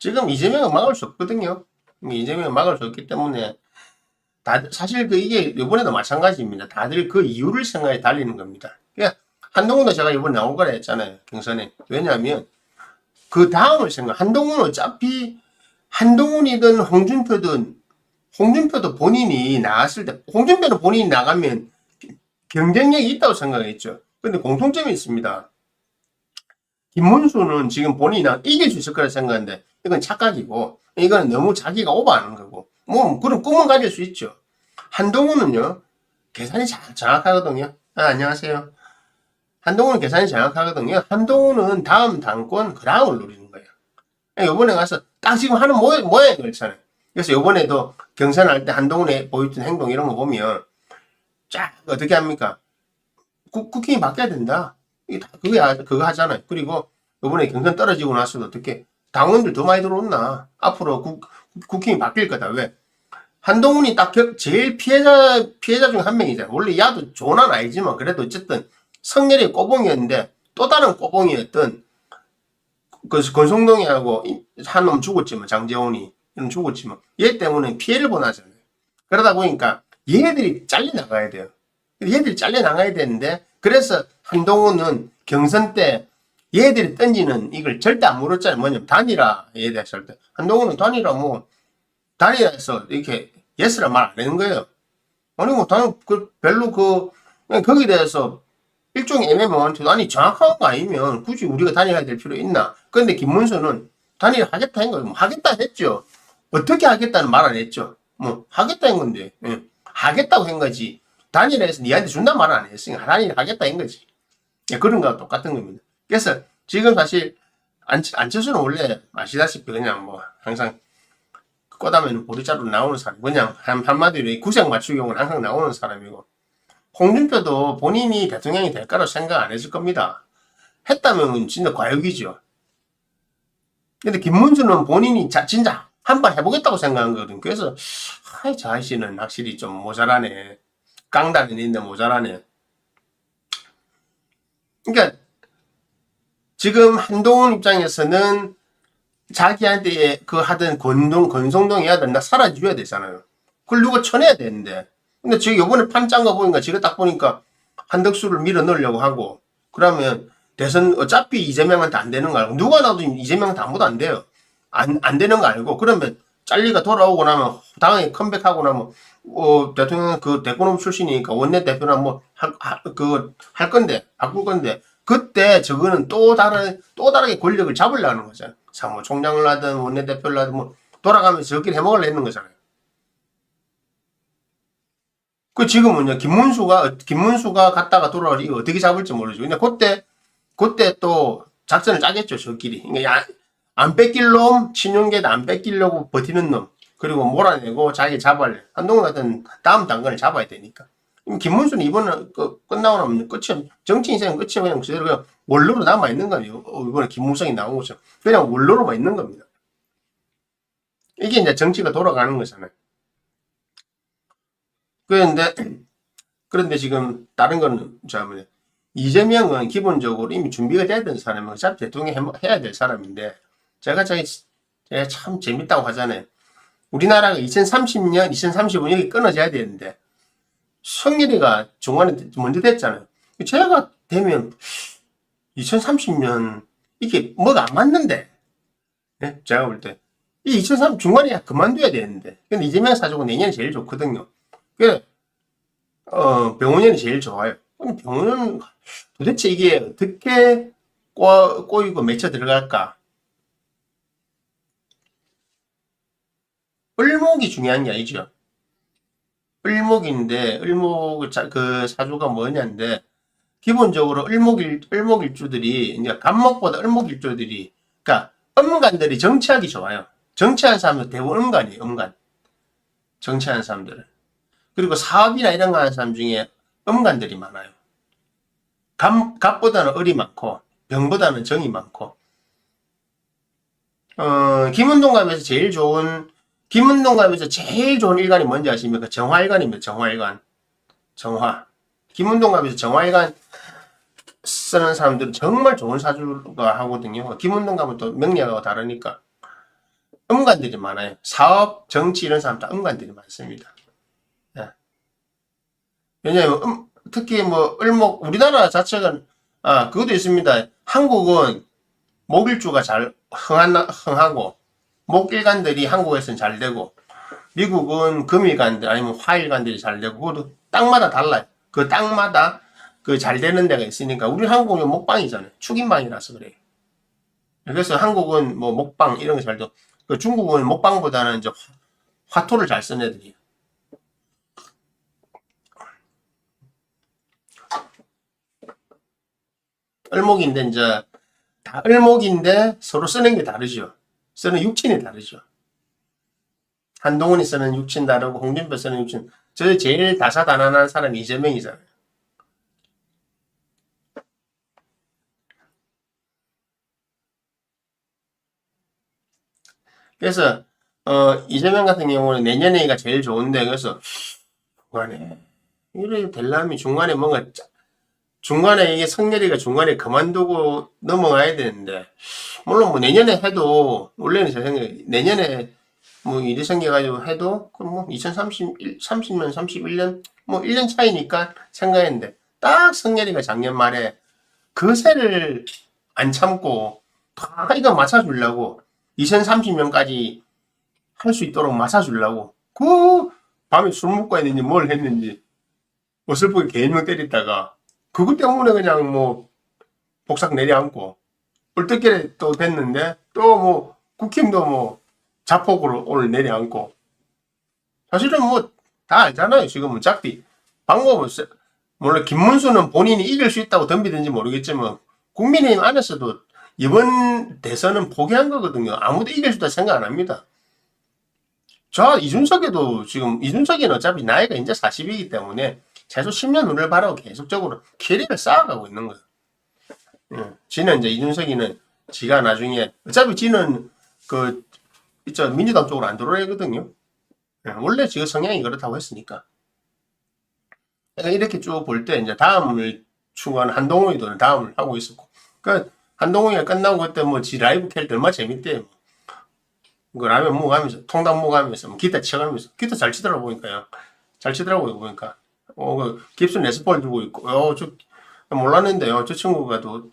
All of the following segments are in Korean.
지금 이재명은 막을 수 없거든요. 이재명은 막을 수 없기 때문에 사실 이게 이번에도 마찬가지입니다. 다들 그 이유를 생각해 달리는 겁니다. 그러니까 한동훈도 제가 이번에 나올 거라 했잖아요. 경선에. 왜냐하면 그 다음을 한동훈은 어차피 한동훈이든 홍준표도 본인이 나갔을 때, 홍준표는 본인이 나가면 경쟁력이 있다고 생각했죠. 근데 공통점이 있습니다. 김문수는 지금 본인이 이길 수 있을 거라 생각하는데, 이건 착각이고, 이건 너무 자기가 오버하는 거고, 그런 꿈은 가질 수 있죠. 한동훈은요, 계산이 정확하거든요. 안녕하세요. 한동훈은 계산이 정확하거든요. 한동훈은 다음 당권, 그 다음을 노리는 거예요. 이번에 가서 딱 지금 하는 모양이 그렇잖아요. 그래서 이번에도 경선할 때 한동훈의 보였던 행동 이런 거 보면, 쫙, 어떻게 합니까? 국힘이 바뀌어야 된다. 그거 하잖아요. 그리고 이번에 경선 떨어지고 나서도 어떻게 당원들 더 많이 들어온나. 앞으로 국힘이 바뀔 거다. 왜? 한동훈이 딱 제일 피해자 중 한 명이잖아. 원래 야도 좋은 안 아니지만 그래도 어쨌든 성렬이 꼬봉이었는데 또 다른 꼬봉이었던 그 권성동이하고 한 놈 죽었지만 장재원이 이런 죽었지만 얘 때문에 피해를 보나잖아요. 그러다 보니까 얘네들이 잘려나가야 돼요. 얘들이 잘려나가야 되는데 그래서 한동훈은 경선 때 얘들이 던지는 이걸 절대 안 물었잖아요. 뭐냐면 단일화 얘기했을 때 한동훈은 단일화해서 이렇게 예스라 말 안 하는 거예요. 아니 별로 그냥 거기에 대해서 일종의 애매모호한테도 아니 정확한 거 아니면 굳이 우리가 단일화해야 될 필요 있나. 그런데 김문수는 단일화 하겠다 한 거예요. 하겠다 했죠. 어떻게 하겠다는 말 안 했죠. 하겠다 한 건데 하겠다고 한 거지. 단일화해서 니한테 준다는 말 안 했으니까 단일화 하겠다 한 거지. 그런 거와 똑같은 겁니다. 그래서 지금 사실 안철수는 원래 아시다시피 그냥 항상 꼬다면 보리자루 나오는 사람, 그냥 한마디로 구색 맞추기용은 항상 나오는 사람이고, 홍준표도 본인이 대통령이 될 거라고 생각 안 했을 겁니다. 했다면 진짜 과욕이죠. 근데 김문수는 본인이 진짜 한번 해보겠다고 생각한 거거든. 그래서 저 아저씨는 확실히 좀 모자라네. 깡다는 있는데 모자라네. 그러니까 지금 한동훈 입장에서는 자기한테 하던 권성동이 하던 나 사라져야 되잖아요. 그걸 누가 쳐내야 되는데. 근데 지금 요번에 판 짠 거 보니까 지가 딱 보니까 한덕수를 밀어 넣으려고 하고 그러면 대선 어차피 이재명한테 안 되는 거 알고 누가 나도 이재명한테 아무도 안 돼요. 안 되는 거 알고 그러면 잘리가 돌아오고 나면 당연히 컴백하고 나면 대통령 대권업 출신이니까 원내대표나 할 건데 바꿀 건데 그때 저거는 또 다르게 권력을 잡으려는 거잖아요. 사무총장을 하든 원내대표를 하든 돌아가면서 저끼리 해먹으려 했는 거잖아요. 그 지금은요, 김문수가 갔다가 돌아오지, 이거 어떻게 잡을지 모르죠. 근데 그때 또 작전을 짜겠죠, 저끼리. 그러니까 안 뺏길 놈, 친윤계도 안 뺏기려고 버티는 놈, 그리고 몰아내고 자기 잡아야 한동훈 같은 다음 당근을 잡아야 되니까. 김문수는 이번에 끝나고 나면 끝이, 정치 인생은 끝이 그냥 그대로 원로로 남아있는 거예요. 이번에 김무성이 나온 것처럼. 그냥 원로로만 있는 겁니다. 이게 이제 정치가 돌아가는 거잖아요. 그런데 지금 다른 거는 이재명은 기본적으로 이미 준비가 돼야 되는 사람이고 어차피 대통령 해야 될 사람인데 제가 참 재밌다고 하잖아요. 우리나라가 2030년, 2035년 여기 끊어져야 되는데 성렬이가 중간에 먼저 됐잖아요. 제가 되면 2030년 이게 뭐가 안 맞는데 네? 제가 볼 때 이 2030 중간에 그만둬야 되는데 근데 이재명 사주고 내년이 제일 좋거든요. 그래 병원년이 제일 좋아요. 그럼 병원은 도대체 이게 어떻게 꼬이고 맺혀 들어갈까? 을목이 중요한 게 아니죠. 을목인데 그 사주가 뭐냐인데 기본적으로 을목일주들이 이제 간목보다 을목일주들이 그러니까 음간들이 정치하기 좋아요. 정치하는 사람들 대부분 음간이에요. 음간. 정치하는 사람들은. 그리고 사업이나 이런 거 하는 사람 중에 음간들이 많아요. 갑보다는 을이 많고 병보다는 정이 많고 김은동갑에서 제일 좋은 일간이 뭔지 아십니까? 정화일간입니다. 정화일간. 정화. 김은동갑에서 정화일간 쓰는 사람들은 정말 좋은 사주가 하거든요. 김은동갑은 또 명리학하고 다르니까. 음관들이 많아요. 사업, 정치 이런 사람 다 음관들이 많습니다. 예. 왜냐하면 특히 뭐 을목 우리나라 자체가 그것도 있습니다. 한국은 목일주가 잘 흥하고 목일간들이 한국에서는 잘 되고 미국은 금일간들 아니면 화일간들이 잘 되고 그것도 땅마다 달라요. 그 땅마다 그 잘 되는 데가 있으니까 우리 한국은 목방이잖아요. 축인방이라서 그래요. 그래서 한국은 뭐 목방 이런 게 잘 되고 그 중국은 목방보다는 이제 화토를 잘 쓴 애들이에요. 을목인데 이제 다 을목인데 서로 쓰는 게 다르죠. 쓰는 육친이 다르죠. 한동훈이 쓰는 육친 다르고 홍준표 쓰는 육친. 저 제일 다사다난한 사람이 이재명이잖아요. 그래서 이재명 같은 경우는 내년에가 제일 좋은데 그래서 중간에 이래 될라면 중간에 뭔가 중간에 이게 성렬이가 중간에 그만두고 넘어가야 되는데 물론 뭐 내년에 해도 원래는 제 생각에 내년에 뭐 일이 생겨가지고 해도 그럼 뭐 2030년 31년 뭐 1년 차이니까 생각했는데 딱 성렬이가 작년 말에 그 새를 안 참고 다 이거 맞춰주려고 2030년까지 할 수 있도록 맞춰주려고 그 밤에 술 먹고 했는지 뭘 했는지 어설프게 개인명 때리다가 그것 때문에 그냥 뭐 복싹 내려앉고 얼떨결에 또 됐는데 또 뭐 국힘도 뭐 자폭으로 오늘 내려앉고 사실은 뭐 다 알잖아요. 지금은 짝비 방법은 물론 김문수는 본인이 이길 수 있다고 덤비든지 모르겠지만 국민의힘 안에서도 이번 대선은 포기한 거거든요. 아무도 이길 수 있다 생각 안 합니다. 저 이준석에도 지금 이준석이는 어차피 나이가 이제 40이기 때문에 최소 10년 후를 바라고 계속적으로 캐리를 쌓아가고 있는 거예요. 지는 이제 이준석이는 지가 나중에 어차피 지는 그 민주당 쪽으로 안 들어오거든요. 원래 지가 성향이 그렇다고 했으니까. 이렇게 쭉 볼 때 이제 다음을 추구하는 한동훈이도 다음을 하고 있었고, 그 한동훈이가 끝나고 그때 뭐 지 라이브 캘때 얼마나 재밌대요. 그 라면 먹으면서 통닭 먹으면서 뭐 기타 치가면서 기타 잘 치더라고 보니까요. 잘 치더라고요 보니까. 그 깁슨 레스폴 들고 있고, 저 몰랐는데요. 저 친구가 또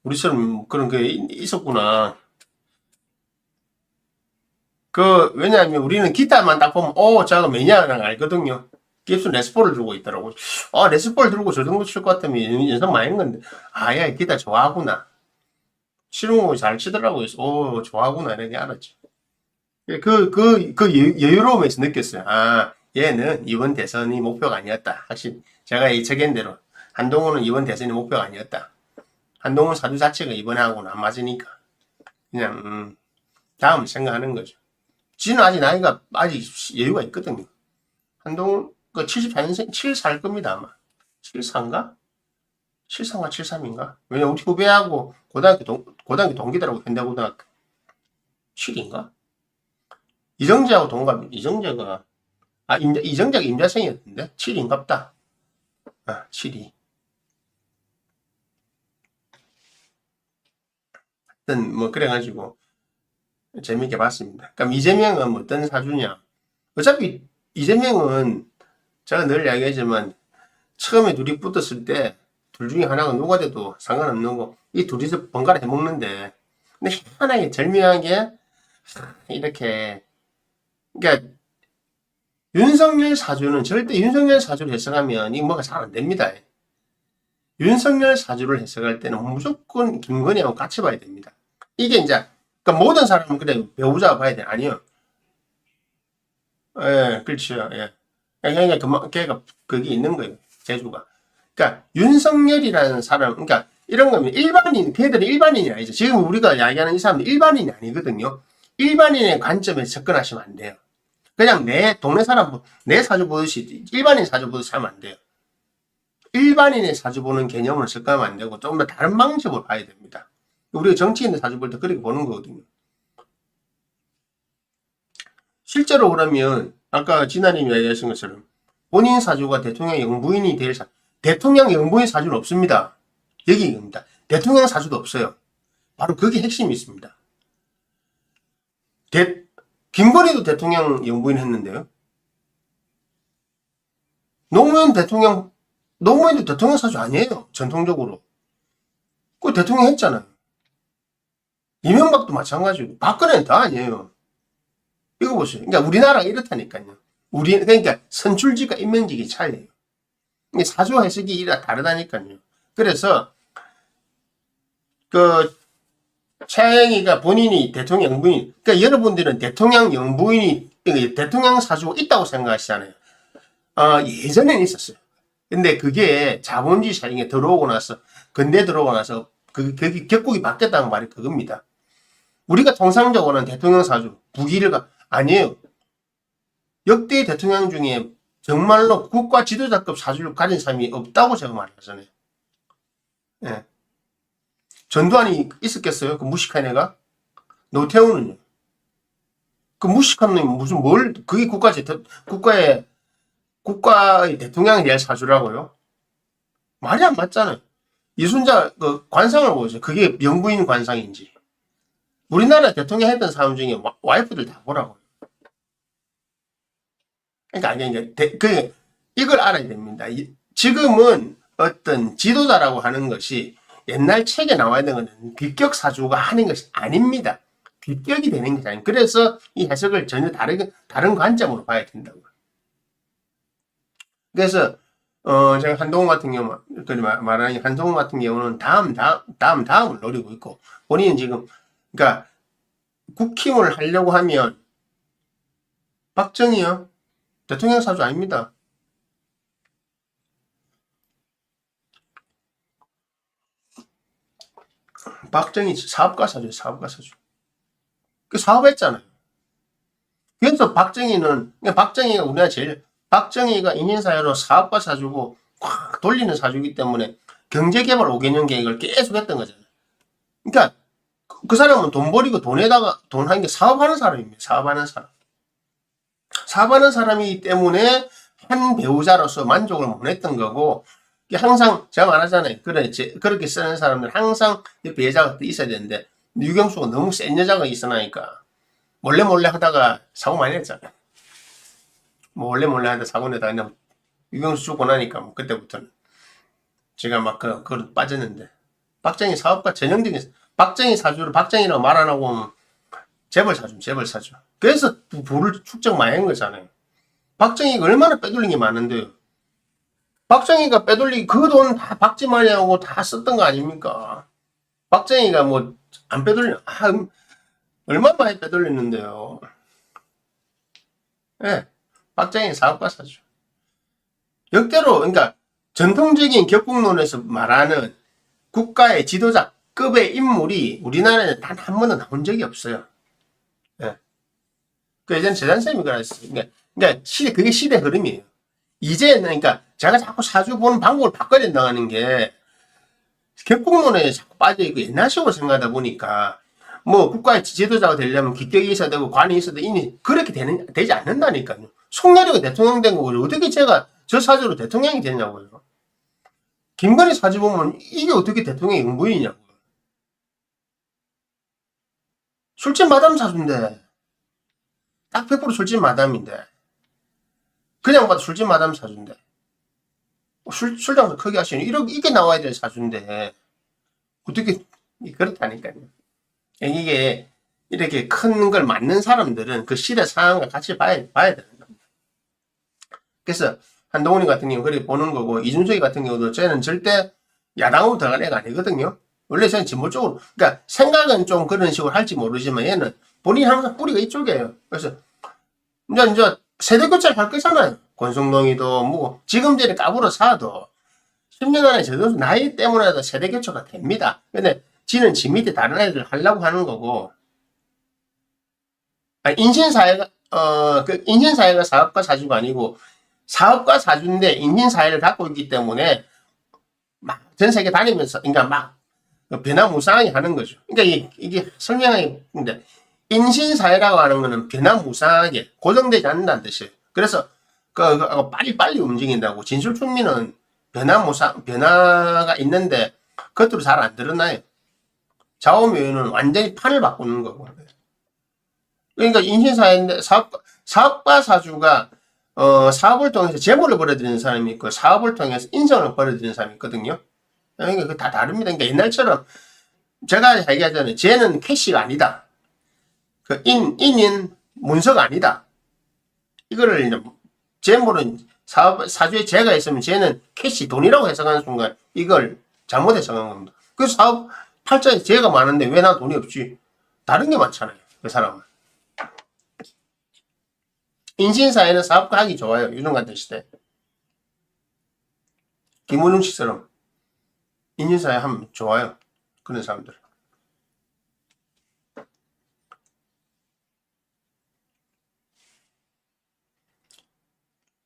우리처럼 그런 게 있었구나. 왜냐하면 우리는 기타만 딱 보면, 저거 매니아랑 알거든요. 깁슨 레스폴을 들고 있더라고. 레스폴 들고 저 정도 칠 것 같으면 연습 많이 한 건데, 야, 기타 좋아하구나. 치는 거 잘 치더라고요. 좋아하구나. 이렇게 알았죠. 여유로움에서 느꼈어요. 얘는 이번 대선이 목표가 아니었다. 확실히, 제가 예측한 대로. 한동훈은 이번 대선이 목표가 아니었다. 한동훈 사주 자체가 이번하고는 안 맞으니까. 그냥, 다음 생각하는 거죠. 지는 아직 나이가 아직 여유가 있거든요. 한동훈, 74년생, 74일 겁니다, 아마. 74인가? 73인가 73인가? 왜냐, 우리 후배하고 고등학교 동기들하고 현대고등학교. 7인가? 이정재하고 동갑, 이정재가, 이정재가 임자생이었는데? 7인갑다. 7이. 하여튼, 뭐, 그래가지고, 재밌게 봤습니다. 그럼 이재명은 뭐 어떤 사주냐? 어차피 이재명은 제가 늘 이야기하지만 처음에 둘이 붙었을 때 둘 중에 하나가 누가 돼도 상관없는 거, 이 둘이서 번갈아 해먹는데, 근데 희한하게 절묘하게 이렇게, 그러니까 윤석열 사주는 절대 윤석열 사주를 해석하면 이 뭐가 잘 안 됩니다. 윤석열 사주를 해석할 때는 무조건 김건희하고 같이 봐야 됩니다. 이게 이제 그러니까 모든 사람은 그래 배우자가 봐야 돼. 아니요. 예, 그렇죠. 예. 그러니까 걔가 그게 있는 거예요. 재주가. 그러니까 윤석열이라는 사람, 그러니까 이런 거면 걔들은 일반인이 아니죠. 지금 우리가 이야기하는 이 사람은 일반인이 아니거든요. 일반인의 관점에서 접근하시면 안 돼요. 그냥 내 동네 사람, 내 사주 보듯이, 일반인 사주 보듯이 하면 안 돼요. 일반인의 사주 보는 개념을 접근하면 안 되고, 좀 더 다른 방식으로 봐야 됩니다. 우리가 정치인의 사주 볼 때 그렇게 보는 거거든요. 실제로 그러면, 아까 진아님이 얘기하신 것처럼, 본인 사주가 대통령 영부인이 될 대통령 영부인 사주는 없습니다. 여기 이겁니다. 대통령 사주도 없어요. 바로 그게 핵심이 있습니다. 김건희도 대통령 영부인 했는데요. 노무현도 대통령 사주 아니에요. 전통적으로. 그 대통령 했잖아요. 이명박도 마찬가지고. 박근혜는 다 아니에요. 이거 보세요. 그러니까 우리나라가 이렇다니까요. 그러니까 선출직과 임명직이 차이예요. 사주 해석이 다르다니까요. 그래서 최영희가 본인이 대통령 영부인, 그러니까 여러분들은 대통령 영부인이 대통령 사주가 있다고 생각하시잖아요. 예전에는 있었어요. 근데 그게 자본주의 사회에 들어오고 나서, 근대 들어오고 나서 그게 격국이 바뀌었다는 말이 그겁니다. 우리가 통상적으로는 대통령 사주, 아니에요. 역대 대통령 중에 정말로 국가 지도자급 사주를 가진 사람이 없다고 제가 말하잖아요. 예. 전두환이 있었겠어요? 그 무식한 애가? 노태우는요? 그 무식한 놈이 무슨 그게 국가의 대통령이 될 사주라고요? 말이 안 맞잖아요. 이순자 그 관상을 보세요. 그게 영부인 관상인지. 우리나라 대통령 했던 사람 중에 와이프들 다 보라고요. 그러니까 이걸 알아야 됩니다. 지금은 어떤 지도자라고 하는 것이 옛날 책에 나와 있는 것은 비격 사주가 하는 것이 아닙니다. 비격이 되는 것이 아닙니다. 그래서 이 해석을 전혀 다른 관점으로 봐야 된다고. 그래서 제가 한동훈 같은 경우 말하는 한동훈 같은 경우는 다음을 노리고 있고 본인은 지금 그러니까 국힘을 하려고 하면 박정희요 대통령 사주 아닙니다. 박정희 사업가 사주예요. 사업가 사주. 그 사업했잖아요. 그래서 박정희가 인인사회로 사업가 사주고 꽉 돌리는 사주이기 때문에 경제개발 5개년 계획을 계속 했던 거잖아요. 그러니까 그 사람은 돈 버리고 돈 하는 게 사업하는 사람입니다. 사업하는 사람이기 때문에 한 배우자로서 만족을 못 했던 거고 항상 제가 말하잖아요. 그렇게 쓰는 사람들 항상 옆에 여자가 있어야 되는데 유경수가 너무 센 여자가 있으니까 몰래 하다가 사고 많이 했잖아요. 몰래 하다가 사고 내다가 그냥 유경수 죽고 나니까 뭐 그때부터는 제가 막 그걸 빠졌는데 박정희 사업가 전형적인 박정희 사주를 박정희라고 말 안 하고 재벌 사주. 그래서 부를 축적 많이 한 거잖아요. 박정희가 얼마나 빼돌린 게 많은데요. 박정희가 빼돌리기 그 돈 다 박지만이하고 다 썼던 거 아닙니까? 박정희가 뭐 안 얼마나 많이 빼돌렸는데요. 예, 박정희 사업가 사주. 역대로 그러니까 전통적인 격국론에서 말하는 국가의 지도자급의 인물이 우리나라에 단 한 번도 나온 적이 없어요. 예. 그 예전 재단쌤이 그랬어요. 그러니까 그게 시대 흐름이에요. 이제는 그러니까 제가 자꾸 사주 보는 방법을 바꿔야 된다는 게 격국론에 자꾸 빠져있고 옛날식으로 생각하다 보니까 뭐 국가의 지도자가 되려면 기격이 있어야 되고 관이 있어야 되고 이미 그렇게 되지 않는다니까요. 송나리가 대통령 된 거고 어떻게 제가 저 사주로 대통령이 되냐고요. 김건희 사주 보면 이게 어떻게 대통령 영부인이냐고요. 술집 마담 사주인데 딱 100% 술집 마담인데 그냥 봐도 술집 마담 사주인데 술장도 크게 하시니 이게 나와야 될 사주인데 어떻게 그렇다니까요. 이게 이렇게 큰 걸 맞는 사람들은 그 시대 상황과 같이 봐야 되는 겁니다. 그래서 한동훈이 같은 경우 그렇게 보는 거고 이준석이 같은 경우도 쟤는 절대 야당으로 들어갈 애가 아니거든요. 원래 저는 진보적으로 그러니까 생각은 좀 그런 식으로 할지 모르지만 얘는 본인이 항상 뿌리가 이쪽이에요. 그래서 이제 세대교체를 할 거잖아요. 권성동이도 뭐 지금 전에 까불어 사도 10년 안에 저도 나이 때문에도 세대교체가 됩니다. 근데 지는 지 밑에 다른 애들 하려고 하는 거고 인신사회가 인신사회가 사업가 사주가 아니고 사업가 사주인데 인신사회를 갖고 있기 때문에 막 전 세계 다니면서 그러니까 막 변화무쌍하게 하는 거죠. 그러니까 이게 설명하기 근데 인신사회라고 하는 거는 변화무쌍하게 고정되지 않는다는 뜻이에요. 그래서 빨리 움직인다고. 진술충미는 변화가 있는데 겉으로 잘 안 드러나요. 좌우명은 완전히 판을 바꾸는 거고. 그러니까 인신사회인데 사업가 사주가 사업을 통해서 재물을 벌어들이는 사람이 있고 사업을 통해서 인성을 벌어들이는 사람이 있거든요. 그러니까 그 다 다릅니다. 그러니까 옛날처럼 제가 얘기하잖아요. 쟤는 캐시가 아니다. 그 인인 문서가 아니다. 이거를 이제 재물은 사주에 재가 있으면 쟤는 캐시 돈이라고 해석하는 순간 이걸 잘못 해석한 겁니다. 그 사업 팔자에 재가 많은데 왜 난 돈이 없지? 다른 게 많잖아요. 그 사람은. 인신사회는 사업가 하기 좋아요. 요즘 같은 시대. 김원중 씨처럼 인신사회 하면 좋아요. 그런 사람들.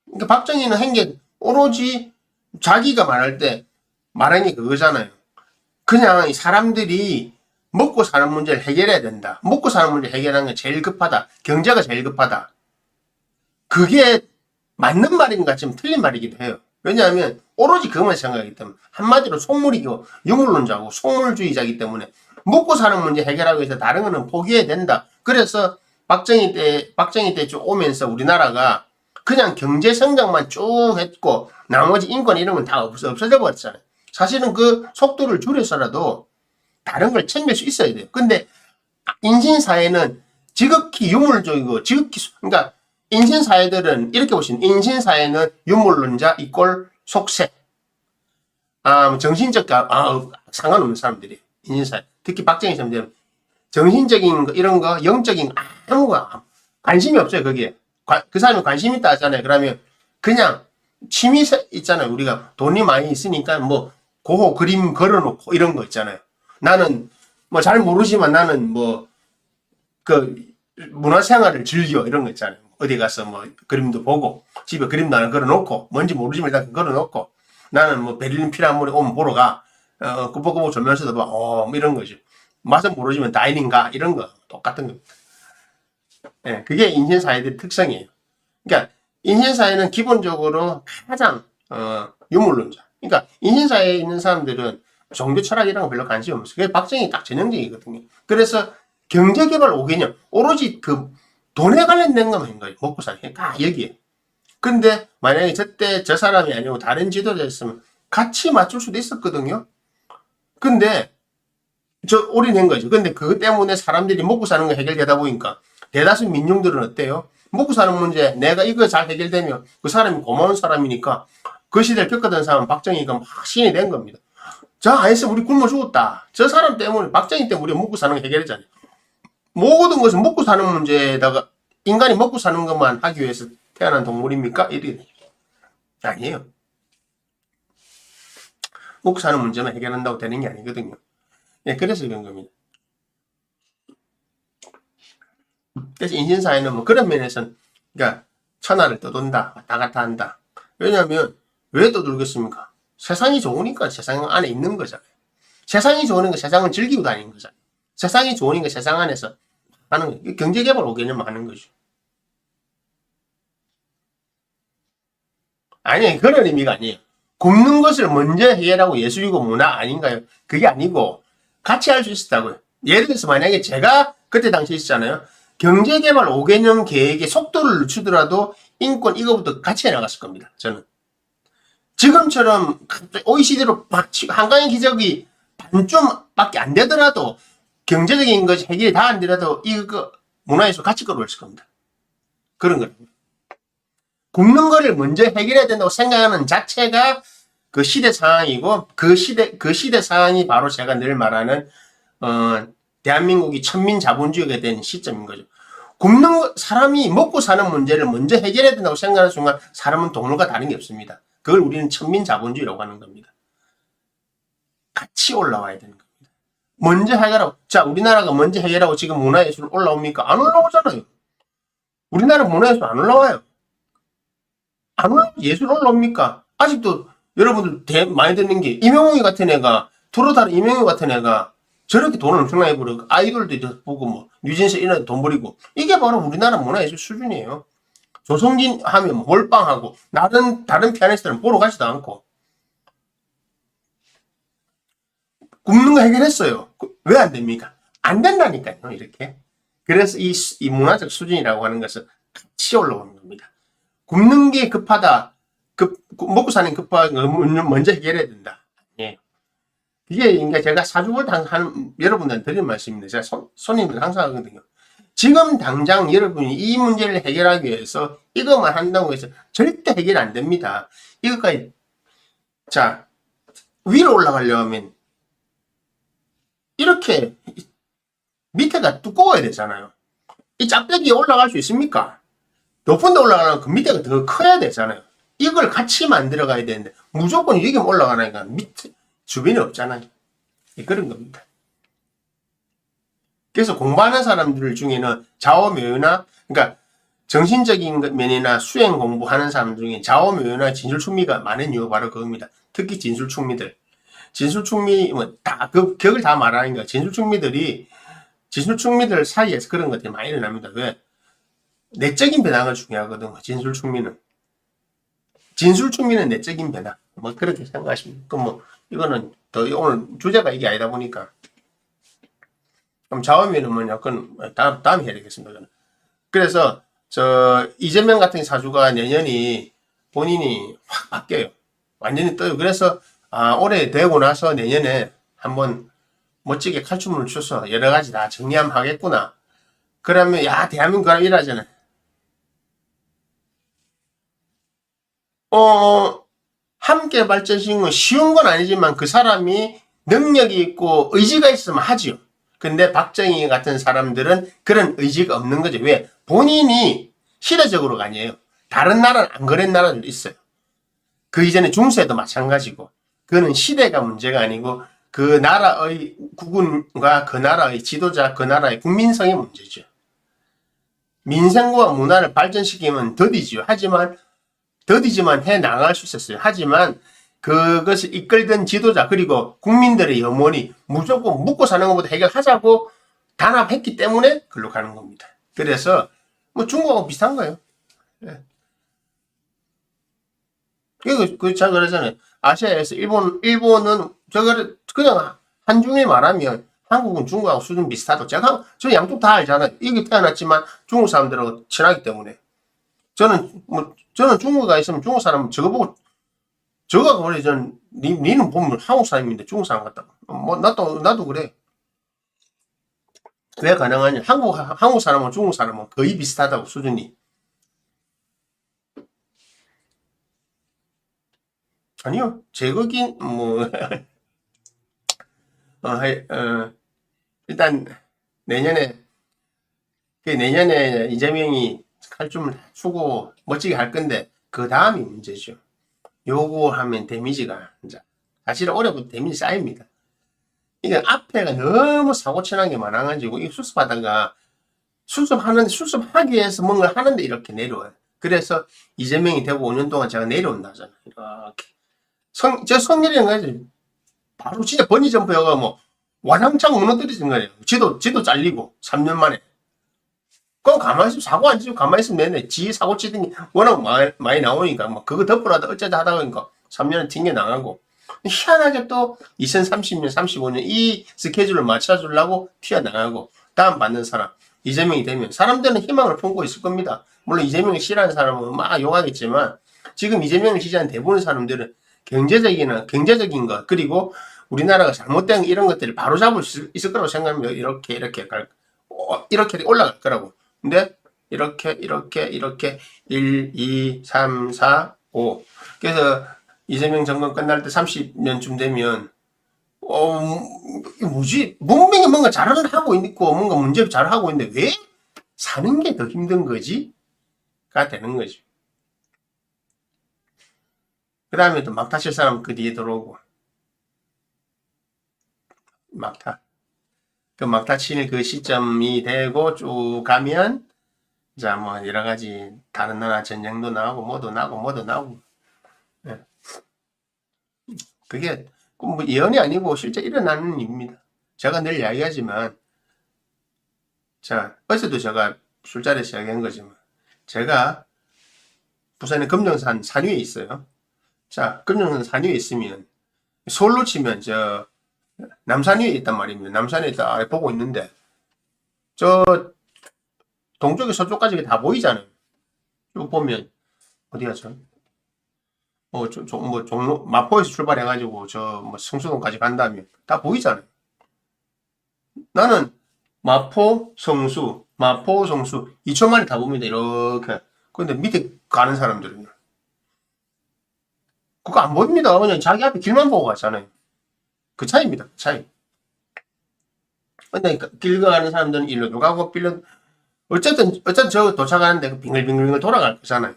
그러니까 박정희는 한 게 오로지 자기가 말할 때 말한 게 그거잖아요. 그냥 사람들이 먹고 사는 문제를 해결해야 된다. 먹고 사는 문제 해결하는 게 제일 급하다. 경제가 제일 급하다. 그게 맞는 말인 것 같지만 틀린 말이기도 해요. 왜냐하면 오로지 그것만 생각하기 때문에 한마디로 속물이고 유물론자고 속물주의자이기 때문에 먹고 사는 문제 해결하기 위해서 다른 거는 포기해야 된다. 그래서 박정희 때 쭉 오면서 우리나라가 그냥 경제 성장만 쭉 했고 나머지 인권 이런 건 다 없어져 버렸잖아요. 사실은 그 속도를 줄여서라도 다른 걸 챙길 수 있어야 돼요. 근데 인신사회는 지극히 유물적이고 그러니까 인신사회들은 이렇게 보시면 인신사회는 유물론자 이꼴 속세. 정신적 상관없는 사람들이 인신사회. 특히 박정희 선생님 정신적인 거 이런 거 영적인 거 아무거 관심이 없어요. 거기에. 그 사람이 관심 있다 하잖아요. 그러면 그냥 취미 있잖아요. 우리가 돈이 많이 있으니까 뭐 고호 그림 걸어놓고 이런 거 있잖아요. 나는 뭐 잘 모르지만 나는 뭐 그 문화생활을 즐겨 이런 거 있잖아요. 어디 가서 뭐 그림도 보고 집에 그림도 하나 걸어놓고 뭔지 모르지만 일단 걸어놓고 나는 뭐 베를린 필하모니 오면 보러 가. 꾸벅꾸벅 졸면서도 막 뭐 이런 거죠. 맛은 모르지만 다이닝가 이런 거 똑같은 겁니다. 예, 그게 인신사회의 특성이에요. 그러니까 인신사회는 기본적으로 가장 유물론자. 그러니까 인신사회에 있는 사람들은 종교 철학 이런 거 별로 관심이 없어요. 그게 박정희 딱 전형적이거든요. 그래서 경제개발 5개년 오로지 그 돈에 관련된 것만 한 거예요. 먹고 사는 다 여기에. 근데 만약에 저때 저 사람이 아니고 다른 지도자였으면 같이 맞출 수도 있었거든요. 근데 저 올인한 거죠. 근데 그것 때문에 사람들이 먹고 사는 거 해결되다 보니까 대다수 민중들은 어때요? 먹고 사는 문제 내가 이거 잘 해결되면 그 사람이 고마운 사람이니까 그 시대를 겪었던 사람은 박정희가 막 신이 된 겁니다. 자, 아이스 우리 굶어 죽었다. 저 사람 때문에 박정희 때문에 우리가 먹고 사는 거 해결했잖아요. 모든 것은 먹고 사는 문제에다가 인간이 먹고 사는 것만 하기 위해서 태어난 동물입니까? 이게 아니에요. 먹고 사는 문제만 해결한다고 되는 게 아니거든요. 예, 그래서 그런 겁니다. 그래서 인신사회는 뭐 그런 면에서는 그러니까 천하를 떠돈다, 왔다 갔다 한다. 왜냐하면 왜 떠돌겠습니까? 세상이 좋으니까 세상 안에 있는 거잖아요. 세상이 좋으니까 세상을 즐기고 다니는 거잖아요. 세상이 좋으니까 세상 안에서 하는 거예요. 경제개발 5개년 하는 거죠. 아니, 그런 의미가 아니에요. 굶는 것을 먼저 해결하고 예술이고 문화 아닌가요? 그게 아니고 같이 할 수 있었다고요. 예를 들어서 만약에 제가 그때 당시에 있었잖아요. 경제개발 5개년 계획의 속도를 늦추더라도 인권 이거부터 같이 해나갔을 겁니다. 저는. 지금처럼 OECD로 한강의 기적이 반쯤밖에 안 되더라도 경제적인 것이 해결이 다 안 되더라도 이거 문화예술 같이 끌어올릴 겁니다. 그런 거예요. 굶는 거를 먼저 해결해야 된다고 생각하는 자체가 그 시대 상황이고 그 시대 상황이 바로 제가 늘 말하는 대한민국이 천민자본주의가 된 시점인 거죠. 사람이 먹고 사는 문제를 먼저 해결해야 된다고 생각하는 순간 사람은 동물과 다른 게 없습니다. 그걸 우리는 천민자본주의라고 하는 겁니다. 같이 올라와야 되는 겁니다. 먼저 해결하고 자 우리나라가 먼저 해결하고 지금 문화예술 올라옵니까? 안 올라오잖아요. 우리나라 문화예술 안 올라와요. 안 올라 예술 올라옵니까? 아직도 여러분들 많이 듣는 게 이명웅이 같은 애가 트로트하는 이명웅 같은 애가 저렇게 돈을 엄청나게 벌고 아이돌도 보고 뭐 뉴진스 이런 데 돈 버리고 이게 바로 우리나라 문화예술 수준이에요. 조성진 하면 몰빵하고 다른 피아니스트는 보러 가지도 않고 굶는 거 해결했어요. 왜 안 됩니까? 안 된다니까요. 이렇게 그래서 이 문화적 수준이라고 하는 것은 같이 올라오는 겁니다. 굶는 게 급하다. 먹고 사는 게 급하다. 먼저 해결해야 된다. 예. 이게 그러니까 제가 사주를 하는 여러분들한테 드리는 말씀입니다. 제가 손님들 항상 하거든요. 지금 당장 여러분이 이 문제를 해결하기 위해서 이것만 한다고 해서 절대 해결 안 됩니다. 이것까지 자 위로 올라가려면 이렇게 밑에가 두꺼워야 되잖아요. 이 짝대기에 올라갈 수 있습니까? 높은 데 올라가려면 그 밑에가 더 커야 되잖아요. 이걸 같이 만들어 가야 되는데 무조건 여기만 올라가니까 밑에 주변이 없잖아요. 그런 겁니다. 그래서 공부하는 사람들 중에는 좌우묘나 그러니까 정신적인 면이나 수행 공부하는 사람 중에 좌우묘나 진술충미가 많은 이유가 바로 그겁니다. 특히 진술충미들. 진술충미 다 격을 다 말하니까 진술충미들 사이에서 그런 것들이 많이 일어납니다. 왜? 내적인 변화가 중요하거든요. 진술충미는 내적인 변화. 뭐 그렇게 생각하시면 그럼 이거는 더 오늘 주제가 이게 아니다 보니까 그럼 좌우면은 약간 다음에 해야 되겠습니다. 그래서 이재명 같은 사주가 내년이 본인이 확 바뀌어요. 완전히 떠요. 그래서 올해 되고 나서 내년에 한번 멋지게 칼춤을 춰서 여러 가지 다 정리하면 하겠구나. 그러면 대한민국 가면 이러잖아요. 함께 발전시키는 건 쉬운 건 아니지만 그 사람이 능력이 있고 의지가 있으면 하지요. 근데 박정희 같은 사람들은 그런 의지가 없는 거죠. 왜? 본인이 시대적으로가 아니에요. 다른 나라는 안 그런 나라들도 있어요. 그 이전에 중세도 마찬가지고 그거는 시대가 문제가 아니고 그 나라의 국군과 그 나라의 지도자, 그 나라의 국민성의 문제죠. 민생과 문화를 발전시키면 더디지만 해 나갈 수 있었어요. 하지만 그것을 이끌던 지도자 그리고 국민들의 염원이 무조건 묵고 사는 것보다 해결하자고 단합했기 때문에 글로 가는 겁니다. 그래서 뭐 중국하고 비슷한 거예요. 예. 제가 그러잖아요. 아시아에서 일본은 그냥 한중일 말하면 한국은 중국하고 수준 비슷하다고. 저 양쪽 다 알잖아요. 이게 태어났지만 중국 사람들하고 친하기 때문에. 저는 중국에 있으면 중국 사람은 저거 보고 저가 그래 니는 보면 한국 사람인데 중국 사람 같다고. 뭐 나도 그래. 왜 가능하냐? 한국 사람은 중국 사람은 거의 비슷하다고 수준이. 아니요. 제거긴 뭐 일단 내년에 이재명이 칼춤을 추고 멋지게 할 건데 그 다음이 문제죠. 요거 하면 데미지가 이제 사실은 올해부터 데미지 쌓입니다. 이게 앞에가 너무 사고치는 게 많아가지고 이 수습하다가 수습하기 위해서 뭔가 하는데 이렇게 내려와요. 그래서 이재명이 되고 5년 동안 제가 내려온다잖아요. 이렇게 저 성렬이는 거지. 바로 진짜 번지점프여가 뭐 와장창 무너뜨리는 거예요. 지도 잘리고 3년 만에. 그럼 가만히 있으면 사고 안 치고 가만히 있으면 내내 지 사고 치던 게 워낙 많이 나오니까 뭐 그거 덮으라도 어쩌다 하다 보니까 3년을 튕겨 나가고 희한하게 또 2030년 35년 이 스케줄을 맞춰주려고 튀어나가고 다음 받는 사람 이재명이 되면 사람들은 희망을 품고 있을 겁니다. 물론 이재명을 싫어하는 사람은 막 욕하겠지만 지금 이재명을 지지하는 대부분 사람들은 경제적인 것 그리고 우리나라가 잘못된 이런 것들을 바로잡을 수 있을 거라고 생각합니다. 이렇게 올라갈 거라고. 근데 이렇게 1, 2, 3, 4, 5 그래서 이재명 정권 끝날 때 30년쯤 되면 뭐지? 분명히 뭔가 잘을 하고 있고 뭔가 문제를 잘 하고 있는데 왜 사는 게 더 힘든 거지? 가 되는 거죠. 그 다음에 또 막타 칠 사람은 그 뒤에 들어오고 그 막타 치는 그 시점이 되고 쭉 가면 자 뭐 여러 가지 다른 나라 전쟁도 나오고 뭐도 나오고 예. 그게 뭐 예언이 아니고 실제 일어나는 일입니다. 제가 늘 이야기하지만 자 어제도 제가 술자리에서 이야기한 거지만 제가 부산의 금정산 산 위에 있어요. 자 금정산 산 위에 있으면 서울로 치면 남산 위에 있단 말입니다. 남산에 딱 보고 있는데 저 동쪽에 서쪽까지 다 보이잖아요. 쭉 보면 어디가죠? 뭐 종로 마포에서 출발해가지고 저 뭐 성수동까지 간다면 다 보이잖아요. 나는 마포, 성수 2천 마리 다 봅니다. 이렇게. 근데 밑에 가는 사람들은요. 그거 안 보입니다. 그냥 자기 앞에 길만 보고 가잖아요. 그 차이입니다. 그 차이. 근데 길 가는 사람들은 일로도 가고 빌려 어쨌든 저 도착하는데 그 빙글빙글 돌아갈 거잖아요.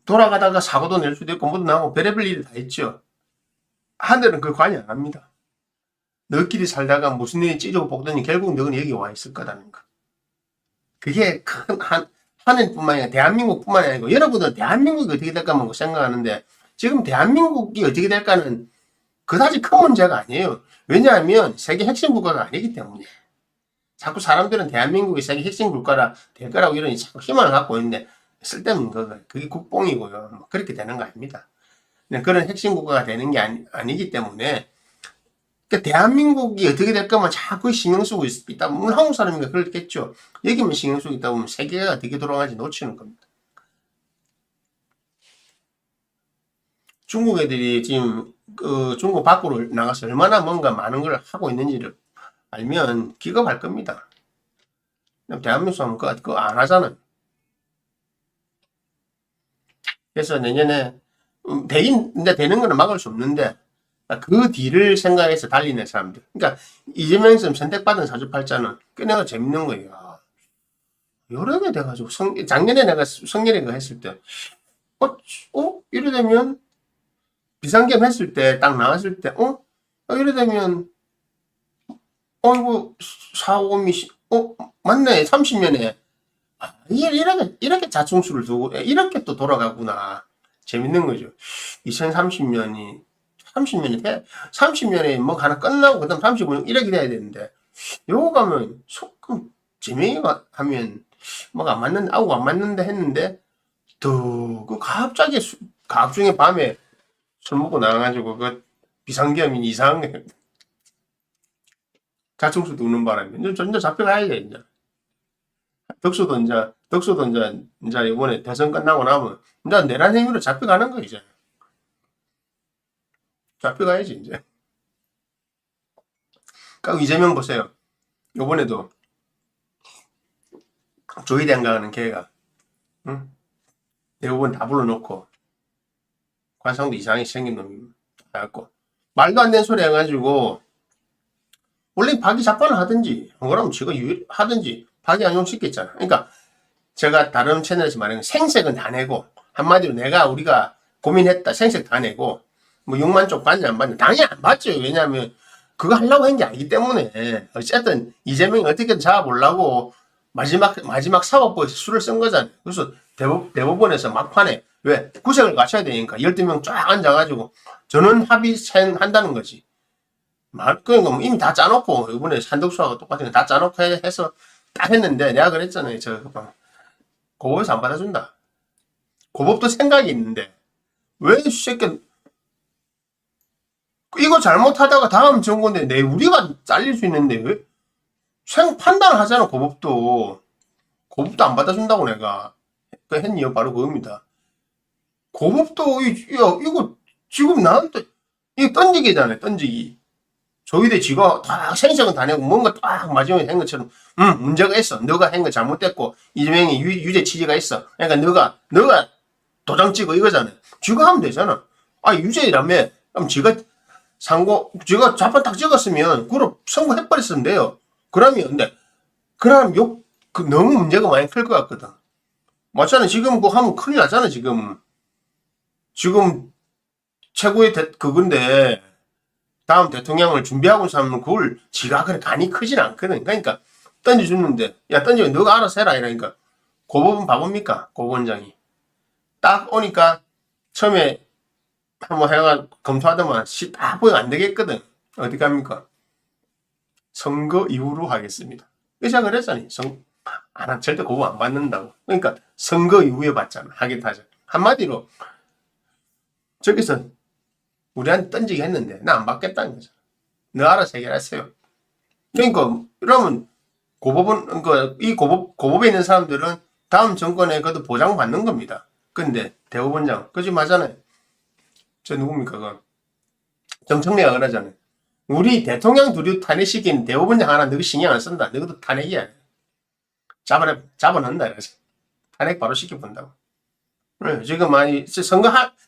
돌아가다가 사고도 낼 수도 있고 뭐도 나고 별의별 일이 다 있죠. 하늘은 그 관여 안 합니다. 너끼리 살다가 무슨 일이 찌르고 볶더니 결국 너는 여기 와 있을 거다는 거. 그게 큰 하늘뿐만 아니라 대한민국뿐만 아니고 여러분은 대한민국이 어떻게 될까 뭐 생각하는데 지금 대한민국이 어떻게 될까는 그다지 큰 문제가 아니에요. 왜냐하면 세계 핵심 국가가 아니기 때문에. 자꾸 사람들은 대한민국이 세계 핵심 국가라 될 거라고 이런 자꾸 희망을 갖고 있는데 쓸데없는 거가 그게 국뽕이고요. 뭐 그렇게 되는 거 아닙니다. 그런 핵심 국가가 되는 게 아니기 때문에 그러니까 대한민국이 어떻게 될 거면 자꾸 신경 쓰고 있다. 물론 한국 사람이니까 그렇겠죠. 여기만 신경 쓰고 있다 보면 세계가 어떻게 돌아가는지 놓치는 겁니다. 중국 애들이 지금 중국 밖으로 나가서 얼마나 뭔가 많은 걸 하고 있는지를 알면 기겁할 겁니다. 대한민국 사람은 그거 안 하잖아요. 그래서 내년에 이제 되는 거는 막을 수 없는데 그 뒤를 생각해서 달리는 사람들. 그러니까 이재명 선 선택받은 사주팔자는 꽤 내가 재밌는 거예요. 여러 개 돼가지고 작년에 내가 성년회가 했을 때 이래 되면 비상겸 했을 때 딱 나왔을 때 이래 되면 이거 4, 5미 맞네 30년에 이렇게 자충수를 두고 이렇게 또 돌아가구나. 재밌는 거죠. 2030년이 30년에 뭐 하나 끝나고 그다음 35년 이렇게 돼야 되는데 요거 가면 조금 재명이가 하면 뭐가 안 맞는데 아우 안 맞는데 했는데 그 갑자기 가학 중에 밤에 술 먹고 나가가지고 그 비상겸이 이상한 게 자충수 두는 바람에 이제 잡혀가야 돼 이제. 덕수도 이제 이번에 대선 끝나고 나면 이제 내란 행위로 잡혀가는 거 이제. 잡혀가야지 이제. 그러니까 이재명 보세요. 요번에도 조희대인가 하는 걔가 응? 대부분 다 불러놓고 관상도 이상하게 생긴 놈이 나왔고 말도 안 되는 소리 해가지고 원래 박이 자판을 하든지 안 그러면 지가 하든지 박이 안용시켰잖아. 그러니까 제가 다른 채널에서 말하는 생색은 다 내고 한마디로 우리가 고민했다 생색 다 내고 뭐 6만 쪽 받냐 안 받냐 당연히 안 받죠. 왜냐하면 그거 하려고 한 게 아니기 때문에 어쨌든 이재명이 어떻게든 잡아보려고 마지막 사법부에서 수를 쓴 거잖아요. 그래서 대법원에서 막판에 왜 구색을 갖춰야 되니까 12명 쫙 앉아가지고 전원 합의 한다는 거지. 그러니까 뭐 이미 다 짜놓고 이번에 한덕수하고 똑같은 거 다 짜놓고 해서 딱 했는데 내가 그랬잖아요. 고법에서 안 받아준다. 고법도 생각이 있는데 왜 이 새끼 이거 잘못하다가 다음 정권에 우리가 잘릴 수 있는데 왜 판단을 하잖아. 고법도 안 받아준다고 내가 했니요. 바로 그겁니다. 고법도 이거 지금 나한테 이거 던지기잖아요. 던지기. 조희대 지가 다 생색은 다 내고 뭔가 딱 마지막에 한 것처럼 문제가 있어. 너가 한 거 잘못됐고 이재명이 유죄 취지가 있어. 그러니까 너가 도장 찍어 이거잖아요. 지가 하면 되잖아. 유죄라며. 그럼 지가 자판 딱 찍었으면 그럼 선고해버렸으면 돼요. 그러면 너무 문제가 많이 클 것 같거든. 맞잖아. 지금 그거 하면 큰일 나잖아. 지금 최고의 그건데 다음 대통령을 준비하고 있는 사람은 그걸 지가 그래 간이 크진 않거든. 그러니까 던져주는데 던지면 너가 알아서 해라 이러니까 고법은 바보입니까? 고법원장이 딱 오니까 처음에 한번 해가 검토하더만 딱 보면 안 되겠거든. 어떻게 합니까? 선거 이후로 하겠습니다. 제가 그랬잖아요. 절대 고법 안 받는다고. 그러니까 선거 이후에 받잖아. 하겠다죠. 한마디로 저기서 우리한테 던지게 했는데 나 안 받겠다는 거죠. 너 알아서 해결하세요. 그러니까 이러면 고법은, 이 고법에 있는 사람들은 다음 정권에 그래도 보장받는 겁니다. 근데 대법원장, 그지 맞잖아요. 저 누굽니까, 그 정청래가 그러잖아요. 우리 대통령 둘이 탄핵시킨 대법원장 하나 너희 신경 안 쓴다. 너희도 탄핵이야. 잡아넣는다. 그래서 탄핵 바로 시켜본다고. 네, 지금 많이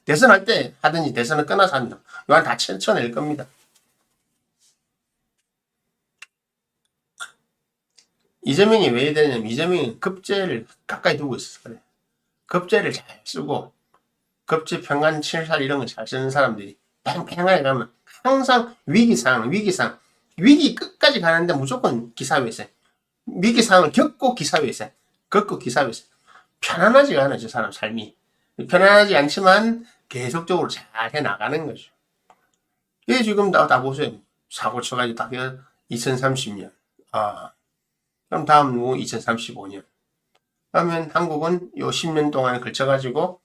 대선할 때 하든지 대선을 끝나서 한다. 이건 다 쳐낼 겁니다. 이재명이 왜 되냐면 이재명이 급제를 가까이 두고 있어서 그래. 급제를 잘 쓰고 급제 평간 칠살 이런 거 잘 쓰는 사람들이 팽팽하게 가면 항상 위기 끝까지 가는데 무조건 기사회생. 위기 상황을 겪고 기사회생. 편안하지가 않아, 저 사람 삶이. 편안하지 않지만 계속적으로 잘 해나가는 거죠. 이게 지금 다 보세요. 사고 쳐가지고 딱 2030년. 그럼 다음 2035년. 그러면 한국은 요 10년 동안에 걸쳐가지고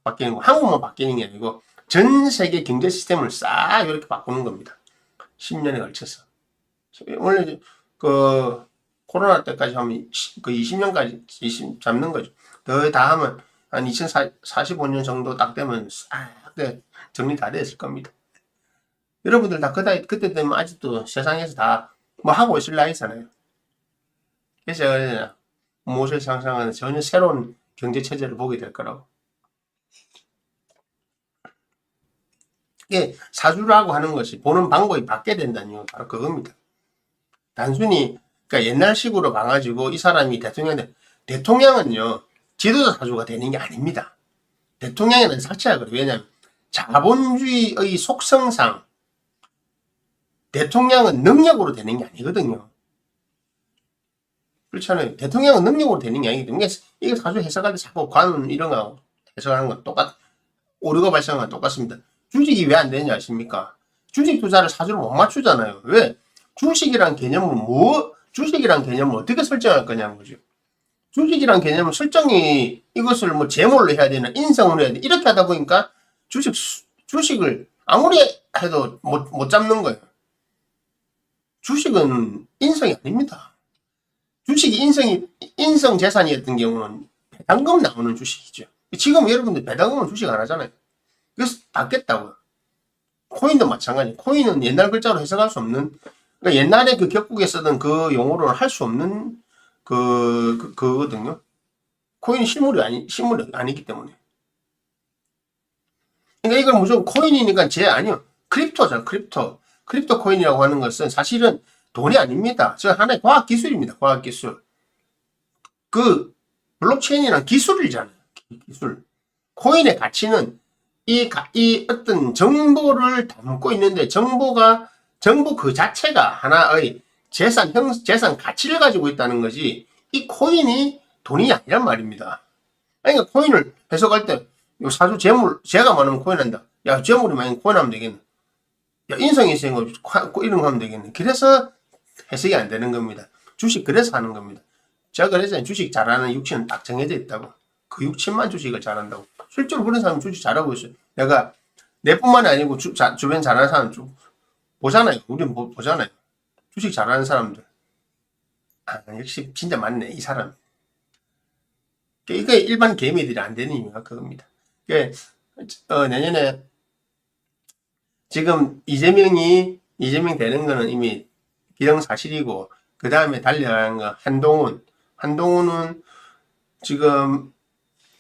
바뀌는 거. 한국만 바뀌는 게 아니고 전 세계 경제 시스템을 싹 이렇게 바꾸는 겁니다. 10년에 걸쳐서. 원래 코로나 때까지 하면 20년까지 잡는 거죠. 더 다 하면 한 2045년 정도 딱 되면 싹 정리 다 됐을 겁니다. 여러분들 다 그때 되면 아직도 세상에서 다 뭐 하고 있을 나이잖아요. 그래서 제가 무엇을 상상하는 전혀 새로운 경제 체제를 보게 될 거라고. 이게 사주라고 하는 것이 보는 방법이 바뀌어야 된다는 이유가 바로 그겁니다. 단순히 그러니까 옛날식으로 가가지고 이 사람이 대통령은요 지도자 사주가 되는 게 아닙니다. 대통령에는 자체가 그래요. 왜냐하면 자본주의의 속성상 대통령은 능력으로 되는 게 아니거든요. 그렇잖아요. 대통령은 능력으로 되는 게 아니기 때문에 이게 사주 해석할 때 자꾸 관운 이런 거 해석하는 건 오류가 발생하는 건 똑같습니다. 주식이 왜 안 되는지 아십니까? 주식 투자를 사주로 못 맞추잖아요. 왜? 주식이란 개념은 어떻게 설정할 거냐는 거죠. 주식이란 개념은 설정이 이것을 뭐 재물로 해야 되나 인성으로 해야 되나 이렇게 하다 보니까 주식을 아무리 해도 못 잡는 거예요. 주식은 인성이 아닙니다. 주식이 인성 재산이었던 경우는 배당금 나오는 주식이죠. 지금 여러분들 배당금은 주식 안 하잖아요. 그래서 바뀌었다고요. 코인도 마찬가지. 코인은 옛날 글자로 해석할 수 없는, 그러니까 옛날에 그 격국에 쓰던 그 용어로는 할 수 없는 그거거든요. 코인이 실물이 아니기 때문에. 그러니까 이걸 무조건 코인이니까 아니요. 크립토잖아, 크립토. 크립토 코인이라고 하는 것은 사실은 돈이 아닙니다. 저 하나의 과학 기술입니다. 과학 기술. 그 블록체인이란 기술이잖아요. 기술. 코인의 가치는 이 어떤 정보를 담고 있는데 정보 그 자체가 하나의 재산 가치를 가지고 있다는 거지 이 코인이 돈이 아니란 말입니다. 그러니까 코인을 해석할 때 요 사주 재물 제가 말하면 코인 한다. 야 재물이 많이 코인 하면 되겠네. 야 인성이 있으니 이런 거 하면 되겠네. 그래서 해석이 안 되는 겁니다. 주식 그래서 하는 겁니다. 제가 그래서 주식 잘하는 육체는 딱 정해져 있다고. 그 육체만 주식을 잘한다고. 실제로 그런 사람은 주식 잘하고 있어요. 내가 내뿐만이 아니고 주변 잘하는 사람 좀 보잖아요. 우리는 보잖아요. 주식 잘하는 사람들. 역시 진짜 많네 이 사람. 이게 일반 개미들이 안 되는 이유가 그겁니다. 내년에 지금 이재명 되는 거는 이미 기정사실이고 그 다음에 달려가는 거 한동훈은 지금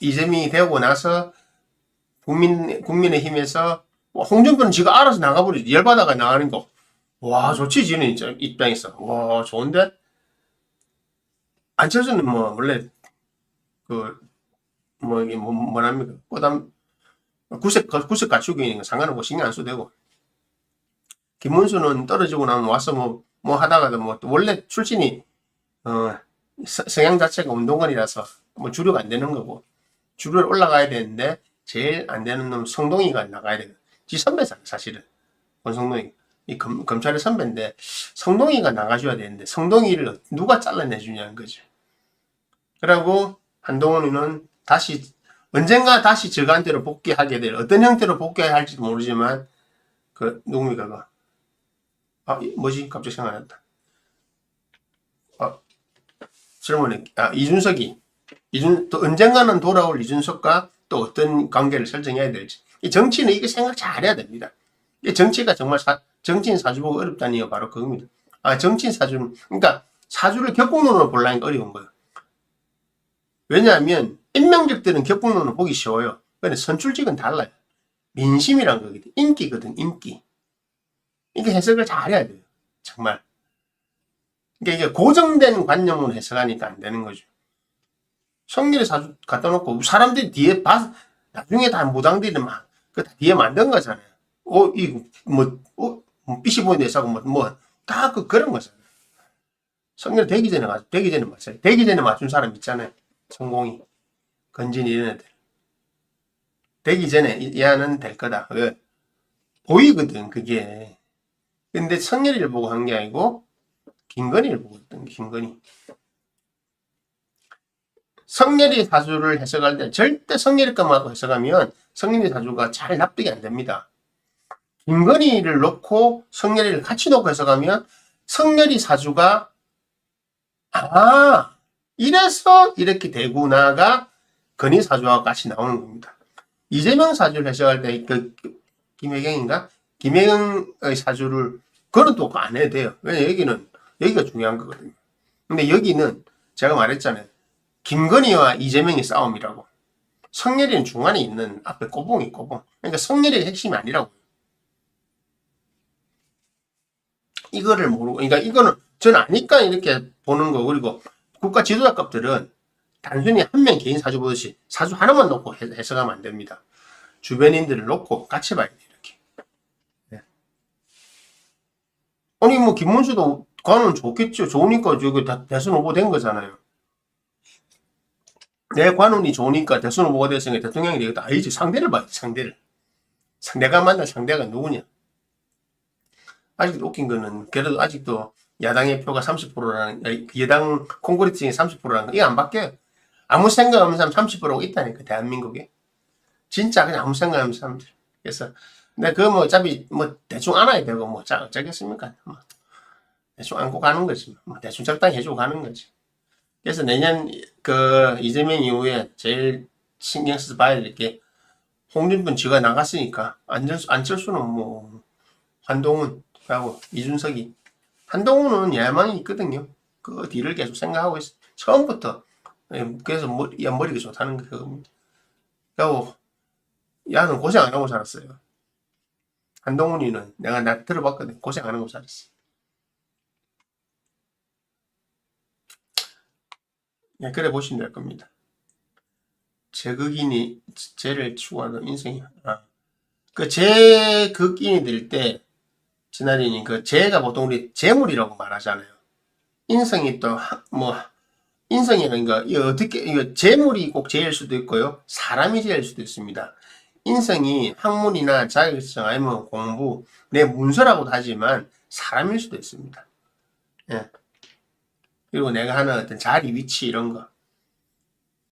이재명이 되고 나서 국민의힘에서 홍준표는 지가 알아서 나가버리지. 열받아가 나가는 거. 와 좋지 지는 입장에서. 와 좋은데? 안철수는 뭐 원래 이게 뭐랍니까? 구색 갖추기니까 상관없고 신경 안 써도 되고. 김문수는 떨어지고 나면 와서 뭐 하다가도 원래 출신이 성향 자체가 운동권이라서 주류가 안 되는 거고 주류를 올라가야 되는데 제일 안 되는 놈 성동이가 나가야 돼요. 지 선배잖아 사실은. 권성동이 검찰의 선배인데 성동이가 나가줘야 되는데 성동이를 누가 잘라내주냐는 거죠. 그리고 한동훈은 언젠가 다시 저간대로 복귀하게 될 어떤 형태로 복귀할지도 모르지만 누굽니까 뭐지 갑자기 생각났다. 젊은 이준석이 또 언젠가는 돌아올 이준석과 또 어떤 관계를 설정해야 될지. 이 정치는 이게 생각 잘해야 됩니다. 이 정치가 정말 정치인 사주 보고 어렵다는 이유가 바로 그겁니다. 정치인 사주는 그러니까 사주를 격국론으로 보려니까 어려운 거예요. 왜냐하면 인명적들은 격국론으로 보기 쉬워요. 근데 선출직은 달라요. 민심이란 거거든. 인기거든, 인기. 이게 해석을 잘해야 돼요. 정말. 그러니까 이게 고정된 관념으로 해석하니까 안 되는 거죠. 성렬의 사주 갖다 놓고 사람들이 뒤에 나중에 다 무당들이 그 뒤에 만든 거잖아요. 삐시 보이는 데서고 다 그런 거잖아요. 성렬 되기 전에 맞아요. 되기 전에 맞춘 사람 있잖아요. 성공이. 건진이 이런 애들. 되기 전에 얘는 될 거다. 왜? 보이거든, 그게. 근데 성렬이를 보고 한 게 아니고, 김건희를 보고 했던 게, 김건희. 성렬이 사주를 해석할 때 절대 성렬이 것만 해석하면 성렬이 사주가 잘 납득이 안 됩니다. 김건희를 놓고 성렬이를 같이 놓고 해석하면 성렬이 사주가 이래서 이렇게 되구나가 건희 사주와 같이 나오는 겁니다. 이재명 사주를 해석할 때 김혜경인가? 김혜경의 사주를 그건 또 안 해도 돼요. 왜냐면 여기가 중요한 거거든요. 근데 여기는 제가 말했잖아요. 김건희와 이재명의 싸움이라고. 성렬이는 중간에 있는 앞에 꼬봉이 꼬봉. 그러니까 성렬이가 핵심이 아니라고. 이거를 모르고, 그러니까 이거는 저는 아니까 이렇게 보는 거. 그리고 국가 지도자급들은 단순히 한 명 개인 사주 보듯이 사주 하나만 놓고 해석하면 안 됩니다. 주변인들을 놓고 같이 봐야 돼요. 이렇게. 네. 아니 김문수도 관은 좋겠죠. 좋으니까 저기 대선 후보 된 거잖아요. 내 관운이 좋으니까 대선 후보가 됐으니까 대통령이 되겠다. 아니지. 상대를 봐야지. 상대를. 내가 만날 상대가 누구냐. 아직도 웃긴 거는 그래도 아직도 야당의 표가 30%라는 여당 콘크리트 중에 30%라는 거 이거 안 바뀌어요. 아무 생각 없는 사람 30%가 있다니까 대한민국에. 진짜 그냥 아무 생각 없는 사람들. 그래서 근데 그거 어차피 대충 안아야 되고 어쩌겠습니까. 대충 안고 가는 거지. 대충 적당히 해주고 가는 거지. 그래서 내년 이재명 이후에 제일 신경 써서 봐야 될 게 홍준표 지가 나갔으니까 안철수는 한동훈 하고 이준석이 한동훈은 야망이 있거든요. 그 뒤를 계속 생각하고 있어. 처음부터. 그래서 머리가 좋다는 게 그겁니다. 그리고 야는 고생 안 하고 살았어요. 한동훈이는 내가 들어봤거든. 고생 안 하고 살았어. 그래 보시면 될 겁니다. 제극인이 죄를 추구하는 인생이 그 제극인이 될 때 진아리님 죄가 보통 우리 재물이라고 말하잖아요. 인성이 또 인성이라는 거 이거 재물이 꼭 죄일 수도 있고요. 사람이 죄일 수도 있습니다. 인성이 학문이나 자격증 아니면 공부 내 문서라고도 하지만 사람일 수도 있습니다. 예. 그리고 내가 하는 어떤 자리 위치 이런 거